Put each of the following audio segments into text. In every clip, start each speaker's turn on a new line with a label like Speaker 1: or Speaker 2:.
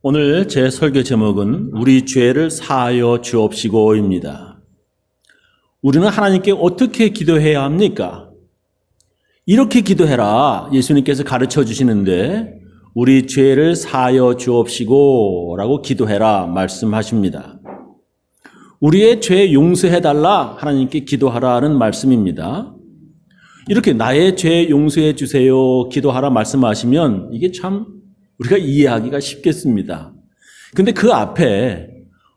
Speaker 1: 오늘 제 설교 제목은 우리 죄를 사하여 주옵시고입니다. 우리는 하나님께 어떻게 기도해야 합니까? 이렇게 기도해라 예수님께서 가르쳐 주시는데 우리 죄를 사하여 주옵시고 라고 기도해라 말씀하십니다. 우리의 죄 용서해달라 하나님께 기도하라는 말씀입니다. 이렇게 나의 죄 용서해 주세요 기도하라 말씀하시면 이게 참 우리가 이해하기가 쉽겠습니다. 근데 그 앞에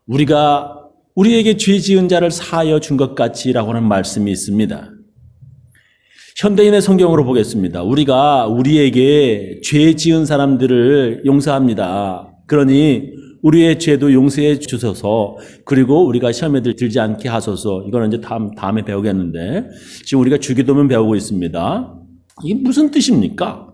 Speaker 1: 우리가 우리에게 죄 지은 자를 사하여 준 것 같이라고 하는 말씀이 있습니다. 현대인의 성경으로 보겠습니다. 우리가 우리에게 죄 지은 사람들을 용서합니다. 그러니 우리의 죄도 용서해 주셔서 그리고 우리가 시험에 들지 않게 하소서. 이거는 이제 다음에 배우겠는데 지금 우리가 주기도문 배우고 있습니다. 이게 무슨 뜻입니까?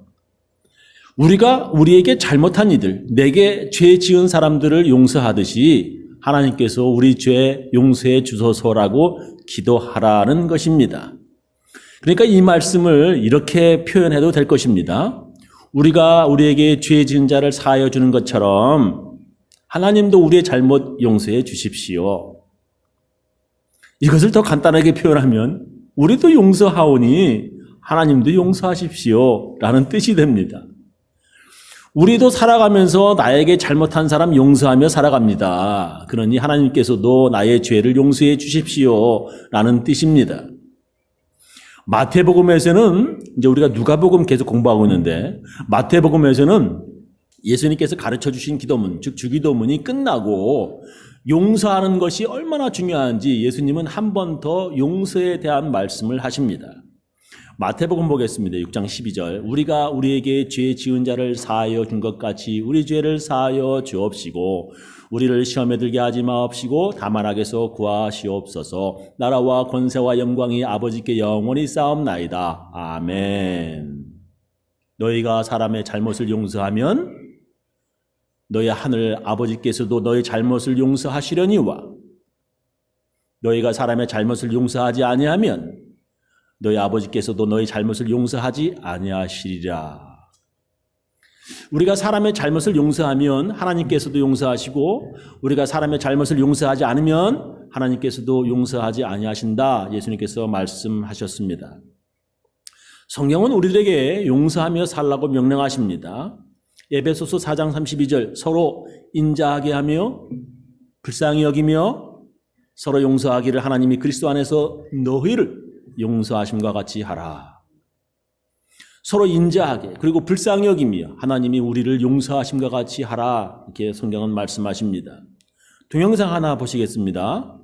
Speaker 1: 우리가 우리에게 잘못한 이들, 내게 죄 지은 사람들을 용서하듯이 하나님께서 우리 죄 용서해 주소서라고 기도하라는 것입니다. 그러니까 이 말씀을 이렇게 표현해도 될 것입니다. 우리가 우리에게 죄 지은 자를 사하여 주는 것처럼 하나님도 우리의 잘못 용서해 주십시오. 이것을 더 간단하게 표현하면 우리도 용서하오니 하나님도 용서하십시오 라는 뜻이 됩니다. 우리도 살아가면서 나에게 잘못한 사람 용서하며 살아갑니다. 그러니 하나님께서도 나의 죄를 용서해 주십시오 라는 뜻입니다. 마태복음에서는 이제 우리가 누가복음 계속 공부하고 있는데 마태복음에서는 예수님께서 가르쳐 주신 기도문, 즉 주기도문이 끝나고 용서하는 것이 얼마나 중요한지 예수님은 한 번 더 용서에 대한 말씀을 하십니다. 마태복음 보겠습니다. 6장 12절. 우리가 우리에게 죄 지은 자를 사하여 준 것 같이 우리 죄를 사하여 주옵시고 우리를 시험에 들게 하지 마옵시고 다만 악에서 구하시옵소서. 나라와 권세와 영광이 아버지께 영원히 쌓옵나이다. 아멘. 너희가 사람의 잘못을 용서하면 너희 하늘 아버지께서도 너희 잘못을 용서하시려니와 너희가 사람의 잘못을 용서하지 아니하면 너희 아버지께서도 너희 잘못을 용서하지 아니하시리라. 우리가 사람의 잘못을 용서하면 하나님께서도 용서하시고 우리가 사람의 잘못을 용서하지 않으면 하나님께서도 용서하지 아니하신다. 예수님께서 말씀하셨습니다. 성경은 우리들에게 용서하며 살라고 명령하십니다. 에베소서 4장 32절 서로 인자하게 하며 불쌍히 여기며 서로 용서하기를 하나님이 그리스도 안에서 너희를 용서하심과 같이 하라. 서로 인자하게 그리고 불쌍히 여기며 하나님이 우리를 용서하심과 같이 하라. 이렇게 성경은 말씀하십니다. 동영상 하나 보시겠습니다.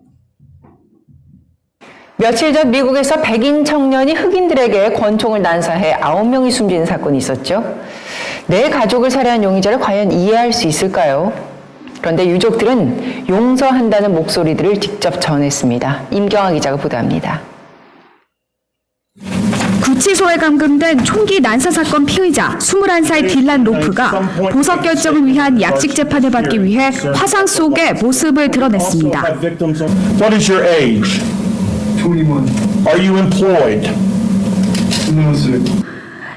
Speaker 2: 며칠 전 미국에서 백인 청년이 흑인들에게 권총을 난사해 9명이 숨지는 사건이 있었죠. 내 가족을 살해한 용의자를 과연 이해할 수 있을까요? 그런데 유족들은 용서한다는 목소리들을 직접 전했습니다. 임경아 기자가 보도합니다.
Speaker 3: 구치소에 감금된 총기 난사 사건 피의자 21살 딜란 로프가 보석 결정을 위한 약식 재판을 받기 위해 화상 속의 모습을 드러냈습니다.
Speaker 4: What is your age?
Speaker 5: 21.
Speaker 4: Are you employed?
Speaker 5: No, sir.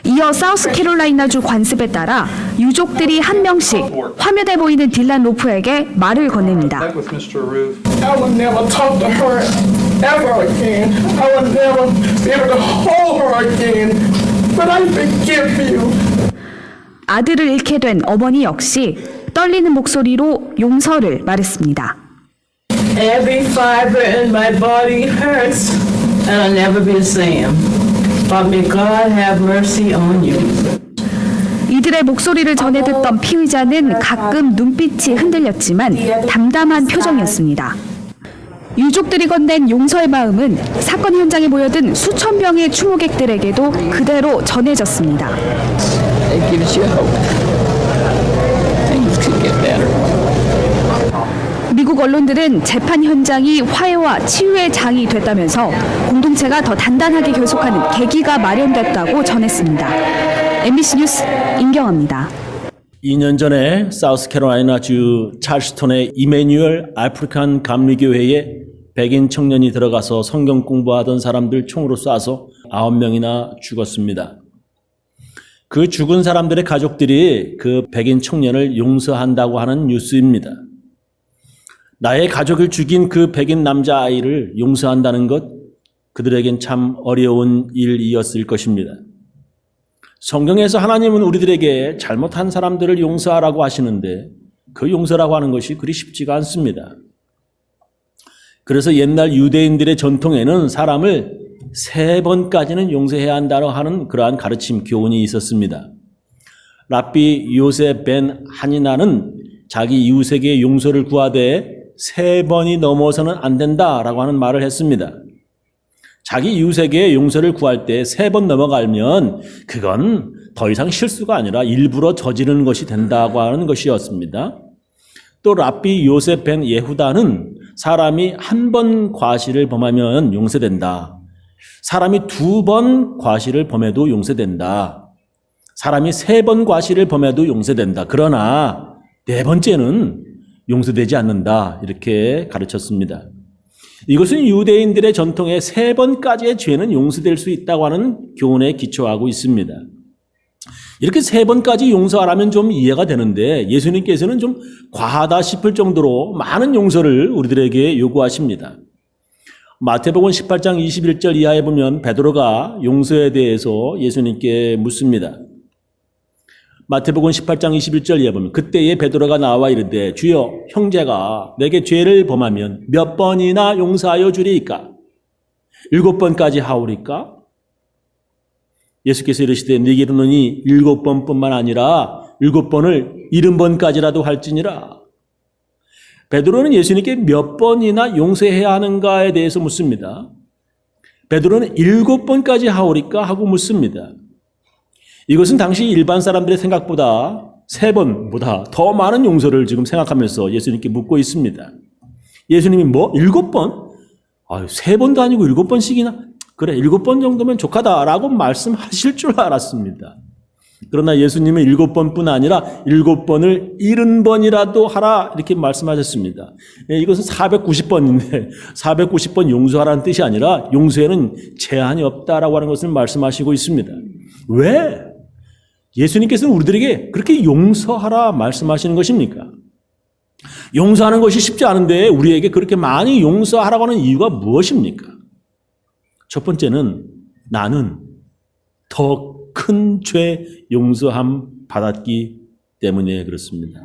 Speaker 3: 이어 사우스캐롤라이나주 관습에 따라 유족들이 한 명씩 화면에 보이는 딜란 로프에게 말을 건넵니다.
Speaker 5: Back with Mr. Roof.
Speaker 6: I would never talk to her ever again. I would never be able to hold her again. But I forgive you.
Speaker 3: 아들을 잃게 된 어머니 역시 떨리는 목소리로 용서를 말했습니다.
Speaker 6: Every fiber in my body hurts, and I'll never be the same. But may God have mercy on you.
Speaker 3: 이들의 목소리를 전해 듣던 피의자는 가끔 눈빛이 흔들렸지만 담담한 표정이었습니다. 유족들이 건넨 용서의 마음은 사건 현장에 모여든 수천 명의 추모객들에게도 그대로 전해졌습니다.
Speaker 6: It gives you hope. Things could get better.
Speaker 3: 미국 언론들은 재판 현장이 화해와 치유의 장이 됐다면서 공동체가 더 단단하게 결속하는 계기가 마련됐다고 전했습니다. MBC 뉴스 임경아입니다.
Speaker 1: 2년 전에 사우스캐롤라이나주 찰스턴의 이메뉴얼 아프리칸 감리교회에 백인 청년이 들어가서 성경 공부하던 사람들 총으로 쏴서 9명이나 죽었습니다. 그 죽은 사람들의 가족들이 그 백인 청년을 용서한다고 하는 뉴스입니다. 나의 가족을 죽인 그 백인 남자아이를 용서한다는 것, 그들에겐 참 어려운 일이었을 것입니다. 성경에서 하나님은 우리들에게 잘못한 사람들을 용서하라고 하시는데 그 용서라고 하는 것이 그리 쉽지가 않습니다. 그래서 옛날 유대인들의 전통에는 사람을 3번까지는 용서해야 한다고 하는 그러한 가르침 교훈이 있었습니다. 랍비 요셉 벤 하니나는 자기 이웃에게 용서를 구하되 3번이 넘어서는 안 된다라고 하는 말을 했습니다. 자기 이웃에게 용서를 구할 때 3번 넘어가면 그건 더 이상 실수가 아니라 일부러 저지르는 것이 된다고 하는 것이었습니다. 또 랍비 요셉 벤 예후다는 사람이 1번 과실을 범하면 용서된다. 사람이 2번 과실을 범해도 용서된다. 사람이 3번 과실을 범해도 용서된다. 그러나 4번째는 용서되지 않는다. 이렇게 가르쳤습니다. 이것은 유대인들의 전통에 3번까지의 죄는 용서될 수 있다고 하는 교훈에 기초하고 있습니다. 이렇게 3번까지 용서하라면 좀 이해가 되는데 예수님께서는 좀 과하다 싶을 정도로 많은 용서를 우리들에게 요구하십니다. 마태복음 18장 21절 이하에 보면 베드로가 용서에 대해서 예수님께 묻습니다. 마태복음 18장 21절 이하에 보면 그때에 베드로가 나와 이르되 주여 형제가 내게 죄를 범하면 몇 번이나 용서하여 주리이까? 7번까지 하오리까? 예수께서 이르시되 네게 이르노니 7번뿐만 아니라 7번을 70번까지라도 할지니라. 베드로는 예수님께 몇 번이나 용서해야 하는가에 대해서 묻습니다. 베드로는 7번까지 하오리까 하고 묻습니다. 이것은 당시 일반 사람들의 생각보다 3번보다 더 많은 용서를 지금 생각하면서 예수님께 묻고 있습니다. 예수님이 뭐? 7번? 3번도 아니고 7번씩이나? 그래, 7번 정도면 족하다라고 말씀하실 줄 알았습니다. 그러나 예수님은 7번뿐 아니라 7번을 70번이라도 하라 이렇게 말씀하셨습니다. 이것은 490번인데 490번 용서하라는 뜻이 아니라 용서에는 제한이 없다라고 하는 것을 말씀하시고 있습니다. 왜? 예수님께서는 우리들에게 그렇게 용서하라 말씀하시는 것입니까? 용서하는 것이 쉽지 않은데 우리에게 그렇게 많이 용서하라고 하는 이유가 무엇입니까? 첫 번째는 나는 더 큰 죄 용서함 받았기 때문에 그렇습니다.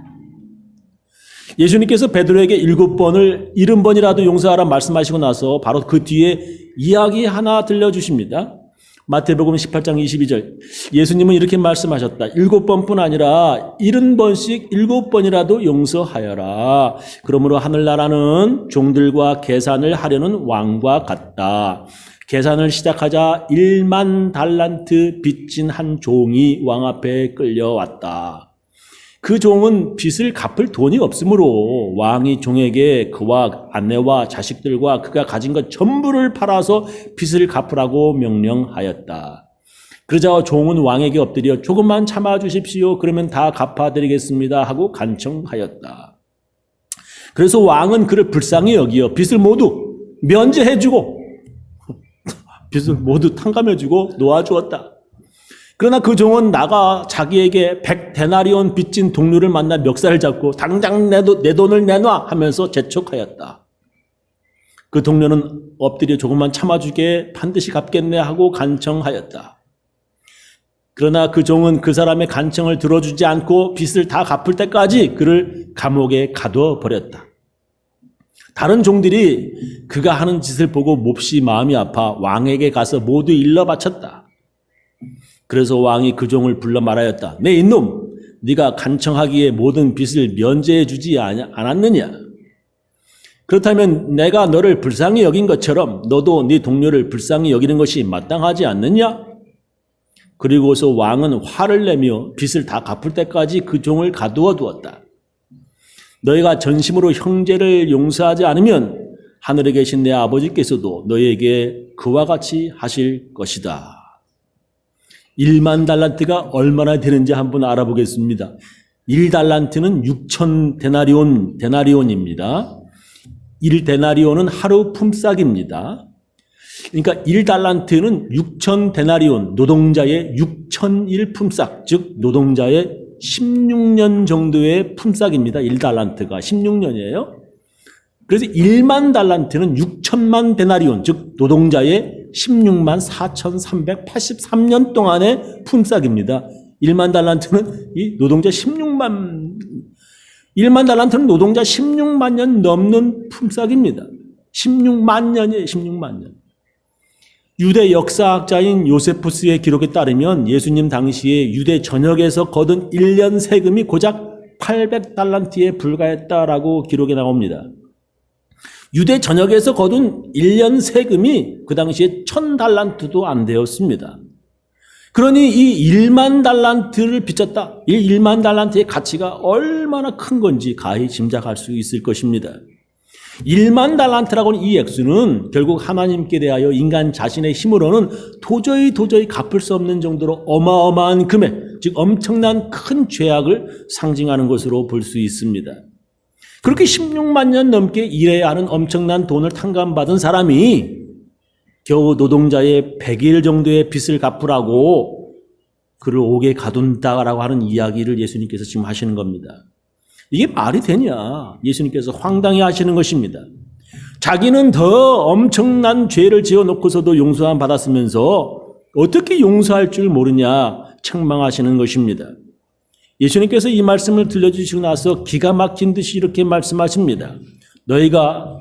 Speaker 1: 예수님께서 베드로에게 7번을 70번이라도 용서하라 말씀하시고 나서 바로 그 뒤에 이야기 하나 들려주십니다. 마태복음 18장 22절 예수님은 이렇게 말씀하셨다. 7번뿐 아니라 70번씩 7번이라도 용서하여라. 그러므로 하늘나라는 종들과 계산을 하려는 왕과 같다. 계산을 시작하자 1만 달란트 빚진 한 종이 왕 앞에 끌려왔다. 그 종은 빚을 갚을 돈이 없으므로 왕이 종에게 그와 아내와 자식들과 그가 가진 것 전부를 팔아서 빚을 갚으라고 명령하였다. 그러자 종은 왕에게 엎드려 조금만 참아주십시오. 그러면 다 갚아드리겠습니다 하고 간청하였다. 그래서 왕은 그를 불쌍히 여기어 빚을 모두 면제해주고 빚을 모두 탕감해주고 놓아주었다. 그러나 그 종은 나가 자기에게 100데나리온 빚진 동료를 만나 멱살을 잡고 당장 내 돈을 내놔 하면서 재촉하였다. 그 동료는 엎드려 조금만 참아주게 반드시 갚겠네 하고 간청하였다. 그러나 그 종은 그 사람의 간청을 들어주지 않고 빚을 다 갚을 때까지 그를 감옥에 가두어 버렸다. 다른 종들이 그가 하는 짓을 보고 몹시 마음이 아파 왕에게 가서 모두 일러 바쳤다. 그래서 왕이 그 종을 불러 말하였다. 내 이놈, 네가 간청하기에 모든 빚을 면제해 주지 않았느냐? 그렇다면 내가 너를 불쌍히 여긴 것처럼 너도 네 동료를 불쌍히 여기는 것이 마땅하지 않느냐? 그리고서 왕은 화를 내며 빚을 다 갚을 때까지 그 종을 가두어 두었다. 너희가 전심으로 형제를 용서하지 않으면 하늘에 계신 내 아버지께서도 너희에게 그와 같이 하실 것이다. 1만 달란트가 얼마나 되는지 한번 알아보겠습니다. 1달란트는 6천 데나리온입니다. 1데나리온은 하루 품삯입니다. 그러니까 1달란트는 6,000데나리온, 노동자의 6,001 품삯, 즉 노동자의 16년 정도의 품삯입니다. 1달란트가 16년이에요. 그래서 1만 달란트는 6천만 데나리온, 즉 노동자의 16만 4,383년 동안의 품삯입니다. 1만 달란트는 이 노동자 1만 달란트는 노동자 16만 년 넘는 품삯입니다. 16만 년이에요. 16만 년. 유대 역사학자인 요세푸스의 기록에 따르면 예수님 당시에 유대 전역에서 거둔 1년 세금이 고작 800달란트에 불과했다라고 기록에 나옵니다. 유대 전역에서 거둔 1년 세금이 그 당시에 1000달란트도 안 되었습니다. 그러니 이 1만 달란트를 빚졌다. 이 1만 달란트의 가치가 얼마나 큰 건지 가히 짐작할 수 있을 것입니다. 1만 달란트라고 하는 이 액수는 결국 하나님께 대하여 인간 자신의 힘으로는 도저히 갚을 수 없는 정도로 어마어마한 금액, 즉 엄청난 큰 죄악을 상징하는 것으로 볼 수 있습니다. 그렇게 16만 년 넘게 일해야 하는 엄청난 돈을 탕감받은 사람이 겨우 노동자의 100일 정도의 빚을 갚으라고 그를 옥에 가둔다라고 하는 이야기를 예수님께서 지금 하시는 겁니다. 이게 말이 되냐? 예수님께서 황당히 하시는 것입니다. 자기는 더 엄청난 죄를 지어놓고서도 용서함 받았으면서 어떻게 용서할 줄 모르냐 책망하시는 것입니다. 예수님께서 이 말씀을 들려주시고 나서 기가 막힌 듯이 이렇게 말씀하십니다. 너희가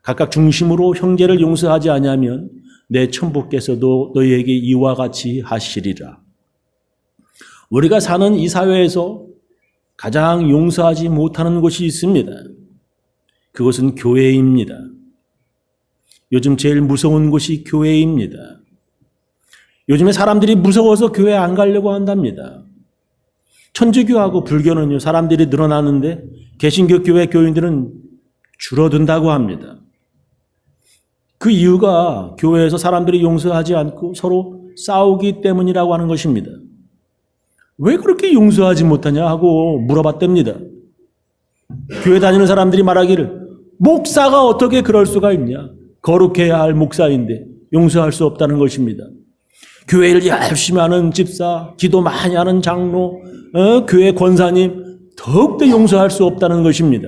Speaker 1: 각각 중심으로 형제를 용서하지 아니하면 내 천부께서도 너희에게 이와 같이 하시리라. 우리가 사는 이 사회에서 가장 용서하지 못하는 곳이 있습니다. 그것은 교회입니다. 요즘 제일 무서운 곳이 교회입니다. 요즘에 사람들이 무서워서 교회 안 가려고 한답니다. 천주교하고 불교는요, 사람들이 늘어나는데 개신교 교회 교인들은 줄어든다고 합니다. 그 이유가 교회에서 사람들이 용서하지 않고 서로 싸우기 때문이라고 하는 것입니다. 왜 그렇게 용서하지 못하냐 하고 물어봤답니다. 교회 다니는 사람들이 말하기를 목사가 어떻게 그럴 수가 있냐. 거룩해야 할 목사인데 용서할 수 없다는 것입니다. 교회를 열심히 하는 집사, 기도 많이 하는 장로, 교회 권사님 더욱더 용서할 수 없다는 것입니다.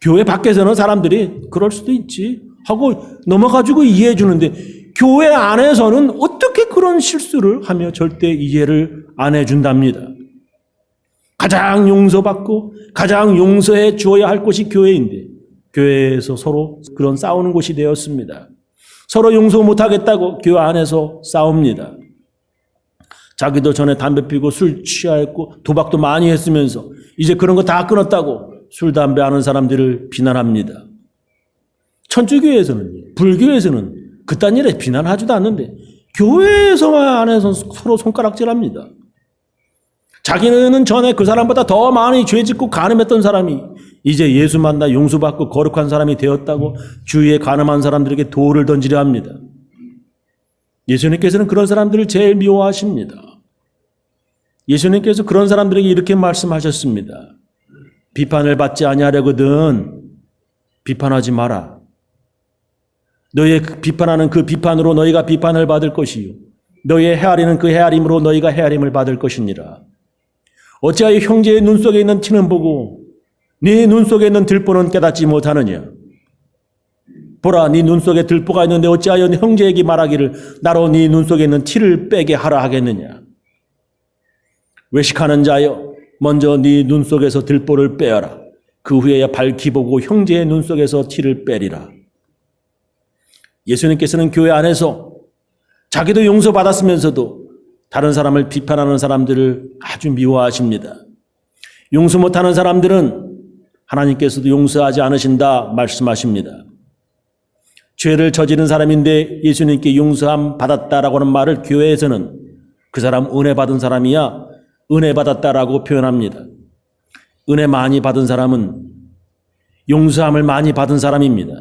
Speaker 1: 교회 밖에서는 사람들이 그럴 수도 있지 하고 넘어가지고 이해해 주는데 교회 안에서는 어떻게 그런 실수를 하며 절대 이해를 안 해준답니다. 가장 용서받고 가장 용서해 주어야 할 곳이 교회인데 교회에서 서로 그런 싸우는 곳이 되었습니다. 서로 용서 못하겠다고 교회 안에서 싸웁니다. 자기도 전에 담배 피고 술 취하였고 도박도 많이 했으면서 이제 그런 거 다 끊었다고 술, 담배 하는 사람들을 비난합니다. 천주교에서는, 불교에서는 그딴 일에 비난하지도 않는데 교회에서만 안에서 서로 손가락질합니다. 자기는 전에 그 사람보다 더 많이 죄 짓고 간음했던 사람이 이제 예수 만나 용서받고 거룩한 사람이 되었다고 주위에 간음한 사람들에게 돌을 던지려 합니다. 예수님께서는 그런 사람들을 제일 미워하십니다. 예수님께서 그런 사람들에게 이렇게 말씀하셨습니다. 비판을 받지 아니하려거든 비판하지 마라. 너의 비판하는 그 비판으로 너희가 비판을 받을 것이요 너희의 헤아리는 그 헤아림으로 너희가 헤아림을 받을 것이니라. 어찌하여 형제의 눈 속에 있는 티는 보고 네 눈 속에 있는 들보는 깨닫지 못하느냐. 보라, 네 눈 속에 들보가 있는데 어찌하여 형제에게 말하기를 나로 네 눈 속에 있는 티를 빼게 하라 하겠느냐. 외식하는 자여, 먼저 네 눈 속에서 들보를 빼어라. 그 후에야 밝히 보고 형제의 눈 속에서 티를 빼리라. 예수님께서는 교회 안에서 자기도 용서받았으면서도 다른 사람을 비판하는 사람들을 아주 미워하십니다. 용서 못하는 사람들은 하나님께서도 용서하지 않으신다 말씀하십니다. 죄를 저지른 사람인데 예수님께 용서함 받았다라고 하는 말을 교회에서는 그 사람 은혜 받은 사람이야 은혜 받았다라고 표현합니다. 은혜 많이 받은 사람은 용서함을 많이 받은 사람입니다.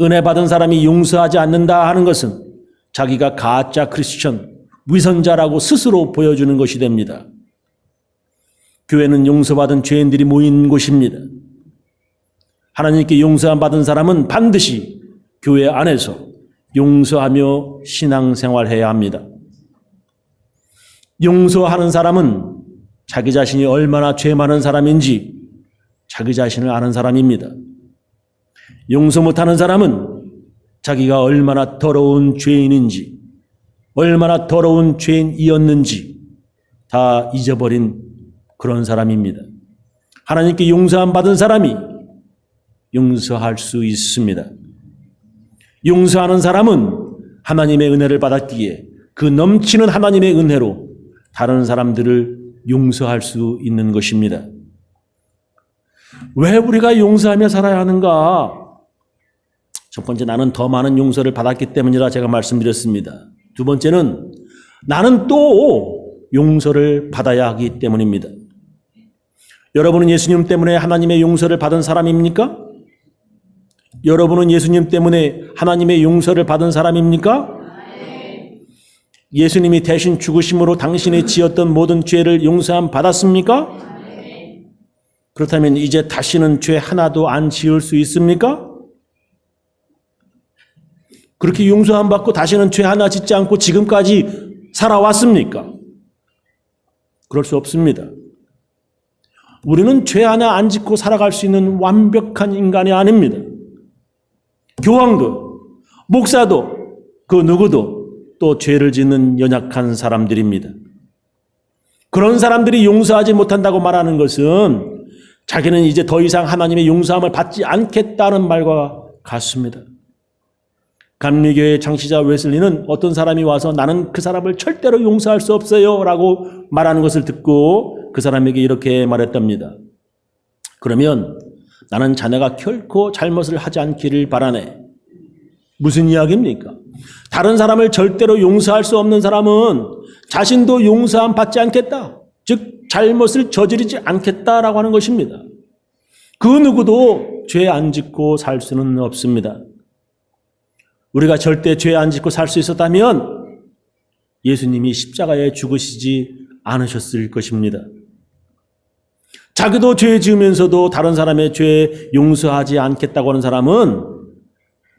Speaker 1: 은혜 받은 사람이 용서하지 않는다 하는 것은 자기가 가짜 크리스천, 위선자라고 스스로 보여주는 것이 됩니다. 교회는 용서받은 죄인들이 모인 곳입니다. 하나님께 용서받은 사람은 반드시 교회 안에서 용서하며 신앙생활해야 합니다. 용서하는 사람은 자기 자신이 얼마나 죄 많은 사람인지 자기 자신을 아는 사람입니다. 용서 못하는 사람은 자기가 얼마나 더러운 죄인인지, 얼마나 더러운 죄인이었는지 다 잊어버린 그런 사람입니다. 하나님께 용서함 받은 사람이 용서할 수 있습니다. 용서하는 사람은 하나님의 은혜를 받았기에 그 넘치는 하나님의 은혜로 다른 사람들을 용서할 수 있는 것입니다. 왜 우리가 용서하며 살아야 하는가? 첫 번째, 나는 더 많은 용서를 받았기 때문이라 제가 말씀드렸습니다. 두 번째는 나는 또 용서를 받아야 하기 때문입니다. 여러분은 예수님 때문에 하나님의 용서를 받은 사람입니까? 여러분은 예수님 때문에 하나님의 용서를 받은 사람입니까? 예수님이 대신 죽으심으로 당신이 지었던 모든 죄를 용서함 받았습니까? 그렇다면 이제 다시는 죄 하나도 안 지을 수 있습니까? 그렇게 용서함 받고 다시는 죄 하나 짓지 않고 지금까지 살아왔습니까? 그럴 수 없습니다. 우리는 죄 하나 안 짓고 살아갈 수 있는 완벽한 인간이 아닙니다. 교황도, 목사도, 그 누구도 또 죄를 짓는 연약한 사람들입니다. 그런 사람들이 용서하지 못한다고 말하는 것은 자기는 이제 더 이상 하나님의 용서함을 받지 않겠다는 말과 같습니다. 감리교의 창시자 웨슬리는 어떤 사람이 와서 나는 그 사람을 절대로 용서할 수 없어요 라고 말하는 것을 듣고 그 사람에게 이렇게 말했답니다. 그러면 나는 자네가 결코 잘못을 하지 않기를 바라네. 무슨 이야기입니까? 다른 사람을 절대로 용서할 수 없는 사람은 자신도 용서함 받지 않겠다. 즉 잘못을 저지르지 않겠다라고 하는 것입니다. 그 누구도 죄 안 짓고 살 수는 없습니다. 우리가 절대 죄 안 짓고 살 수 있었다면 예수님이 십자가에 죽으시지 않으셨을 것입니다. 자기도 죄 지으면서도 다른 사람의 죄 용서하지 않겠다고 하는 사람은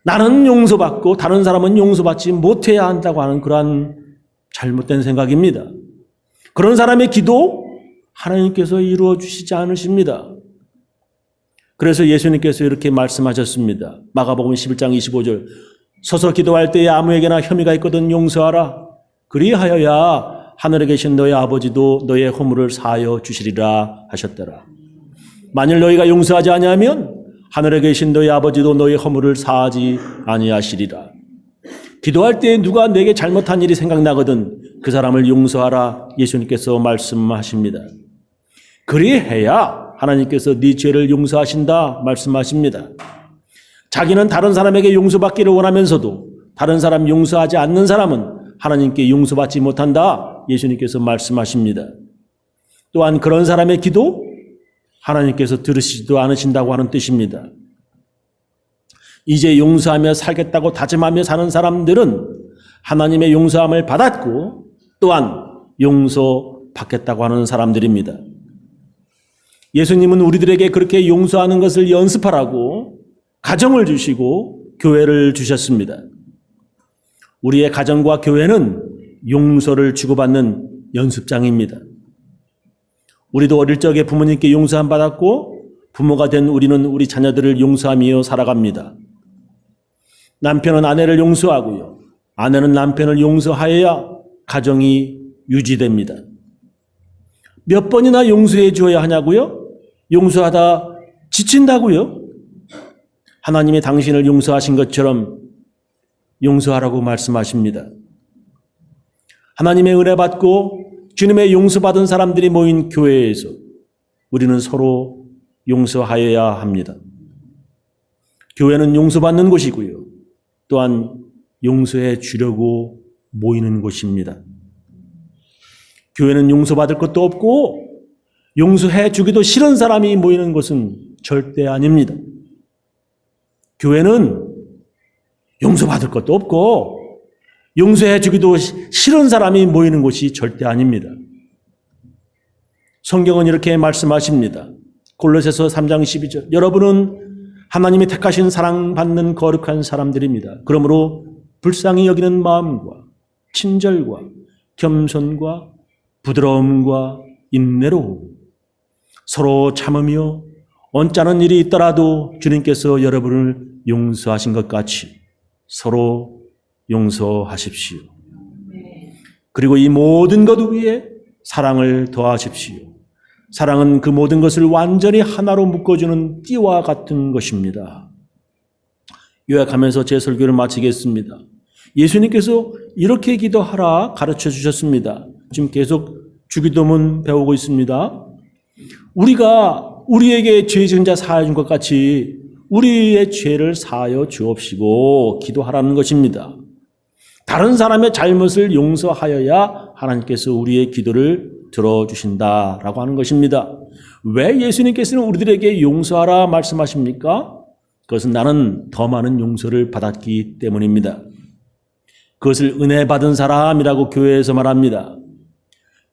Speaker 1: 나는 용서받고 다른 사람은 용서받지 못해야 한다고 하는 그러한 잘못된 생각입니다. 그런 사람의 기도 하나님께서 이루어 주시지 않으십니다. 그래서 예수님께서 이렇게 말씀하셨습니다. 마가복음 11장 25절 서서 기도할 때에 아무에게나 혐의가 있거든 용서하라. 그리하여야 하늘에 계신 너의 아버지도 너의 허물을 사하여 주시리라 하셨더라. 만일 너희가 용서하지 아니하면 하늘에 계신 너희 아버지도 너희 허물을 사하지 아니하시리라. 기도할 때 누가 내게 잘못한 일이 생각나거든 그 사람을 용서하라 예수님께서 말씀하십니다. 그리해야 하나님께서 네 죄를 용서하신다 말씀하십니다. 자기는 다른 사람에게 용서받기를 원하면서도 다른 사람 용서하지 않는 사람은 하나님께 용서받지 못한다 예수님께서 말씀하십니다. 또한 그런 사람의 기도 하나님께서 들으시지도 않으신다고 하는 뜻입니다. 이제 용서하며 살겠다고 다짐하며 사는 사람들은 하나님의 용서함을 받았고 또한 용서받겠다고 하는 사람들입니다. 예수님은 우리들에게 그렇게 용서하는 것을 연습하라고 가정을 주시고 교회를 주셨습니다. 우리의 가정과 교회는 용서를 주고받는 연습장입니다. 우리도 어릴 적에 부모님께 용서함 받았고 부모가 된 우리는 우리 자녀들을 용서하며 살아갑니다. 남편은 아내를 용서하고요. 아내는 남편을 용서하여야 가정이 유지됩니다. 몇 번이나 용서해 주어야 하냐고요? 용서하다 지친다고요? 하나님이 당신을 용서하신 것처럼 용서하라고 말씀하십니다. 하나님의 은혜 받고 주님의 용서받은 사람들이 모인 교회에서 우리는 서로 용서하여야 합니다. 교회는 용서받는 곳이고요. 또한 용서해 주려고 모이는 곳입니다. 교회는 용서받을 것도 없고 용서해 주기도 싫은 사람이 모이는 곳은 절대 아닙니다. 교회는 용서받을 것도 없고 용서해 주기도 싫은 사람이 모이는 곳이 절대 아닙니다. 성경은 이렇게 말씀하십니다. 골로새서 3장 12절 여러분은 하나님이 택하신 사랑받는 거룩한 사람들입니다. 그러므로 불쌍히 여기는 마음과 친절과 겸손과 부드러움과 인내로 서로 참으며 언짢은 일이 있더라도 주님께서 여러분을 용서하신 것 같이 서로 용서하십시오. 그리고 이 모든 것 위에 사랑을 더하십시오. 사랑은 그 모든 것을 완전히 하나로 묶어주는 띠와 같은 것입니다. 요약하면서 제 설교를 마치겠습니다. 예수님께서 이렇게 기도하라 가르쳐 주셨습니다. 지금 계속 주기도문 배우고 있습니다. 우리가 우리에게 죄 지은 자 사하여 준 것 같이 우리의 죄를 사하여 주옵시고 기도하라는 것입니다. 다른 사람의 잘못을 용서하여야 하나님께서 우리의 기도를 들어주신다라고 하는 것입니다. 왜 예수님께서는 우리들에게 용서하라 말씀하십니까? 그것은 나는 더 많은 용서를 받았기 때문입니다. 그것을 은혜 받은 사람이라고 교회에서 말합니다.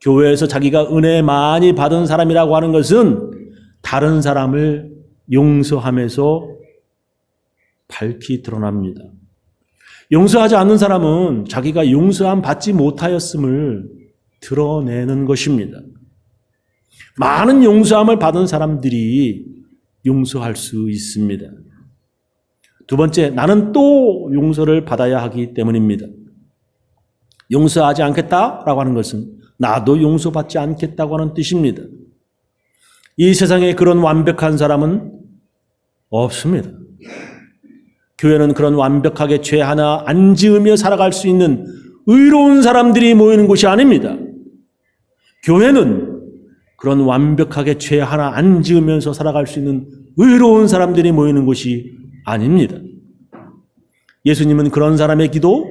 Speaker 1: 교회에서 자기가 은혜 많이 받은 사람이라고 하는 것은 다른 사람을 용서하면서 밝히 드러납니다. 용서하지 않는 사람은 자기가 용서함 받지 못하였음을 드러내는 것입니다. 많은 용서함을 받은 사람들이 용서할 수 있습니다. 두 번째, 나는 또 용서를 받아야 하기 때문입니다. 용서하지 않겠다라고 하는 것은 나도 용서받지 않겠다고 하는 뜻입니다. 이 세상에 그런 완벽한 사람은 없습니다. 교회는 그런 완벽하게 죄 하나 안 지으며 살아갈 수 있는 의로운 사람들이 모이는 곳이 아닙니다. 교회는 그런 완벽하게 죄 하나 안 지으면서 살아갈 수 있는 의로운 사람들이 모이는 곳이 아닙니다. 예수님은 그런 사람의 기도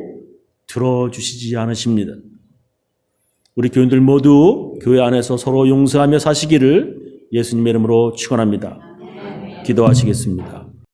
Speaker 1: 들어주시지 않으십니다. 우리 교인들 모두 교회 안에서 서로 용서하며 사시기를 예수님의 이름으로 축원합니다. 기도하시겠습니다.